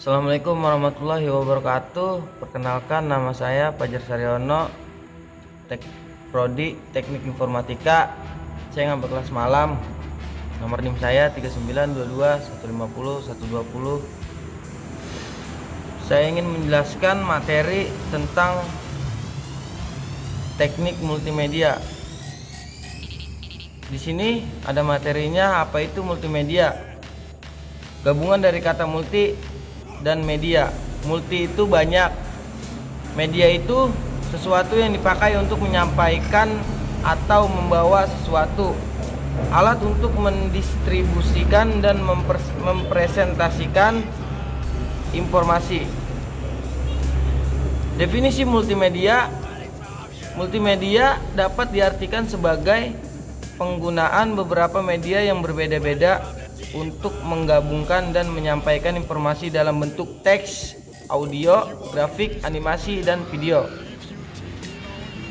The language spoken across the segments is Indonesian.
Assalamualaikum warahmatullahi wabarakatuh. Perkenalkan, nama saya Fajar Saryono, Prodi Teknik Informatika. Saya ngambil kelas malam. Nomor NIM saya 3922 150 120. Saya ingin menjelaskan materi tentang teknik multimedia. Di sini ada materinya, apa itu multimedia. Gabungan dari kata multi dan media. Multi itu banyak, media itu sesuatu yang dipakai untuk menyampaikan atau membawa sesuatu, alat untuk mendistribusikan dan mempresentasikan informasi. Definisi multimedia. Multimedia dapat diartikan sebagai penggunaan beberapa media yang berbeda-beda untuk menggabungkan dan menyampaikan informasi dalam bentuk teks, audio, grafik, animasi, dan video.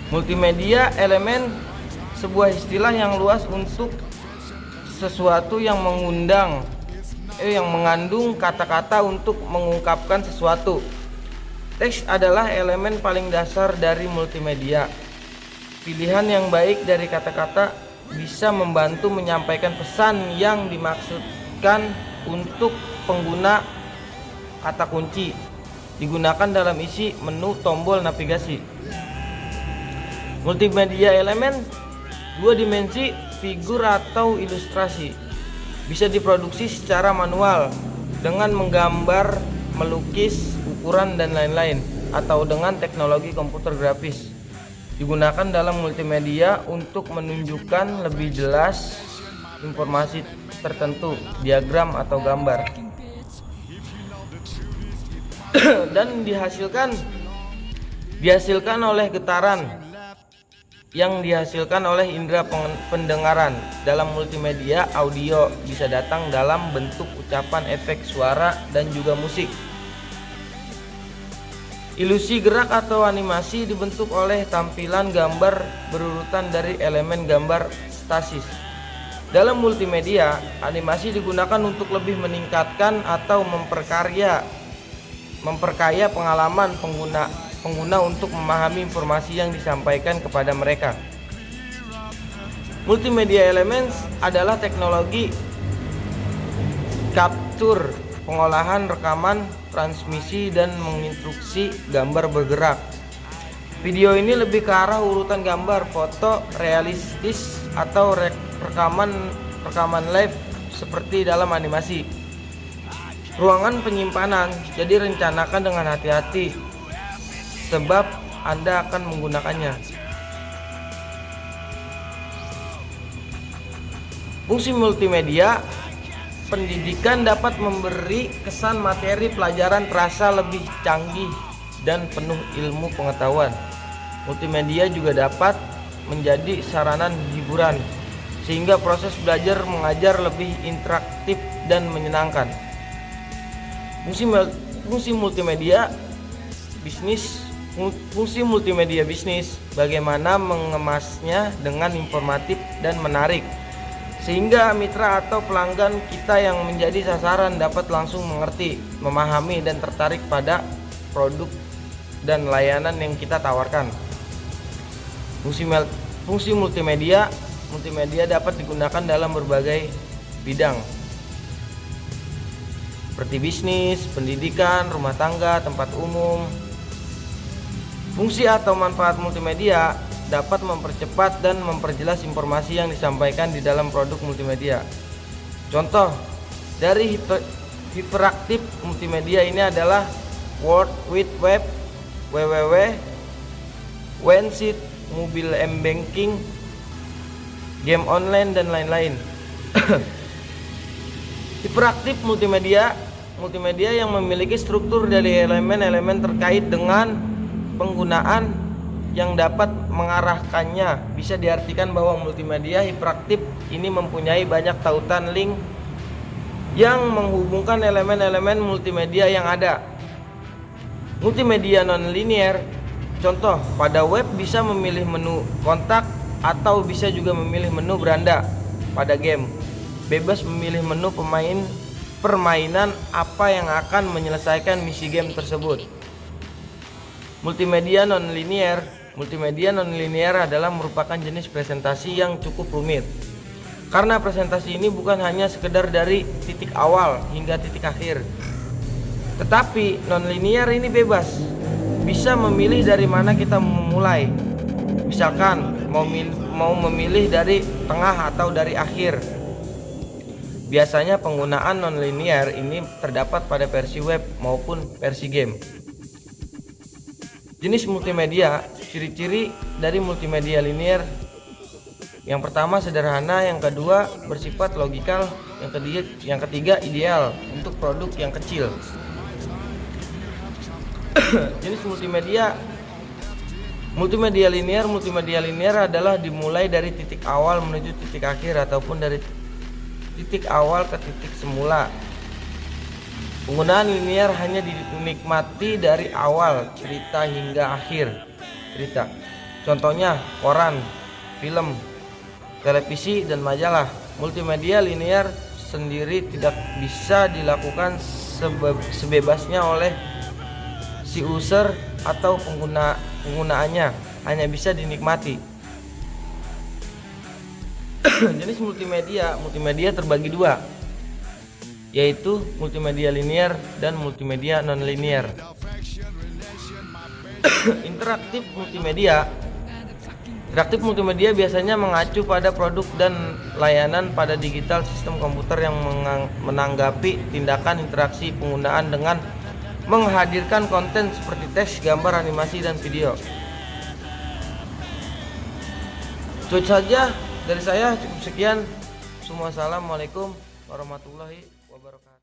Multimedia elemen sebuah istilah yang luas untuk sesuatu yang mengandung kata-kata untuk mengungkapkan sesuatu. Teks adalah elemen paling dasar dari multimedia. Pilihan yang baik dari kata-kata bisa membantu menyampaikan pesan yang dimaksudkan untuk pengguna. Kata kunci digunakan dalam isi menu tombol navigasi. Multimedia elemen dua dimensi, figur atau ilustrasi. Bisa diproduksi secara manual dengan menggambar, melukis, ukuran, dan lain-lain, atau dengan teknologi komputer grafis. Digunakan dalam multimedia untuk menunjukkan lebih jelas informasi tertentu, diagram atau gambar, dan dihasilkan oleh getaran yang dihasilkan oleh indera pendengaran. Dalam multimedia, audio bisa datang dalam bentuk ucapan, efek suara, dan juga musik. Ilusi gerak atau animasi dibentuk oleh tampilan gambar berurutan dari elemen gambar statis. Dalam multimedia, animasi digunakan untuk lebih meningkatkan atau memperkaya pengalaman pengguna untuk memahami informasi yang disampaikan kepada mereka. Multimedia elements adalah teknologi capture, pengolahan, rekaman, transmisi, dan menginstruksi gambar bergerak. Video ini lebih ke arah urutan gambar, foto realistis, atau rekaman live seperti dalam animasi. Ruangan penyimpanan, jadi rencanakan dengan hati-hati sebab Anda akan menggunakannya. Fungsi multimedia. Pendidikan dapat memberi kesan materi pelajaran terasa lebih canggih dan penuh ilmu pengetahuan. Multimedia juga dapat menjadi sarana hiburan, sehingga proses belajar mengajar lebih interaktif dan menyenangkan. Fungsi multimedia bisnis, bagaimana mengemasnya dengan informatif dan menarik, sehingga mitra atau pelanggan kita yang menjadi sasaran dapat langsung mengerti, memahami, dan tertarik pada produk dan layanan yang kita tawarkan. Fungsi multimedia dapat digunakan dalam berbagai bidang seperti bisnis, pendidikan, rumah tangga, tempat umum. Fungsi atau manfaat multimedia dapat mempercepat dan memperjelas informasi yang disampaikan di dalam produk multimedia. Contoh dari hiperaktif multimedia ini adalah World Wide Web, www, Website, mobil m-banking, game online, dan lain-lain. Hiperaktif multimedia yang memiliki struktur dari elemen-elemen terkait dengan penggunaan yang dapat mengarahkannya. Bisa diartikan bahwa multimedia hiperaktif ini mempunyai banyak tautan link yang menghubungkan elemen-elemen multimedia yang ada. Multimedia non-linear, contoh pada web bisa memilih menu kontak atau bisa juga memilih menu beranda. Pada game bebas memilih menu pemain permainan apa yang akan menyelesaikan misi game tersebut. Multimedia nonlinear. Multimedia nonlinear adalah merupakan jenis presentasi yang cukup rumit. Karena presentasi ini bukan hanya sekedar dari titik awal hingga titik akhir. Tetapi nonlinear ini bebas. Bisa memilih dari mana kita memulai. Misalkan mau memilih dari tengah atau dari akhir. Biasanya penggunaan nonlinear ini terdapat pada versi web maupun versi game. Jenis multimedia, ciri-ciri dari multimedia linear. Yang pertama sederhana, yang kedua bersifat logikal, yang ketiga ideal untuk produk yang kecil. Jenis multimedia linear adalah dimulai dari titik awal menuju titik akhir ataupun dari titik awal ke titik semula. Penggunaan linear hanya dinikmati dari awal cerita hingga akhir cerita. Contohnya koran, film, televisi, dan majalah. Multimedia linear sendiri tidak bisa dilakukan sebebasnya oleh si user atau penggunaannya, hanya bisa dinikmati. Jenis multimedia terbagi dua, yaitu multimedia linear dan multimedia nonlinear. Interaktif multimedia biasanya mengacu pada produk dan layanan pada digital sistem komputer yang menanggapi tindakan interaksi penggunaan dengan menghadirkan konten seperti teks, gambar, animasi, dan video. Itu saja dari saya, cukup sekian. Assalamualaikum warahmatullahi wabarakatuh.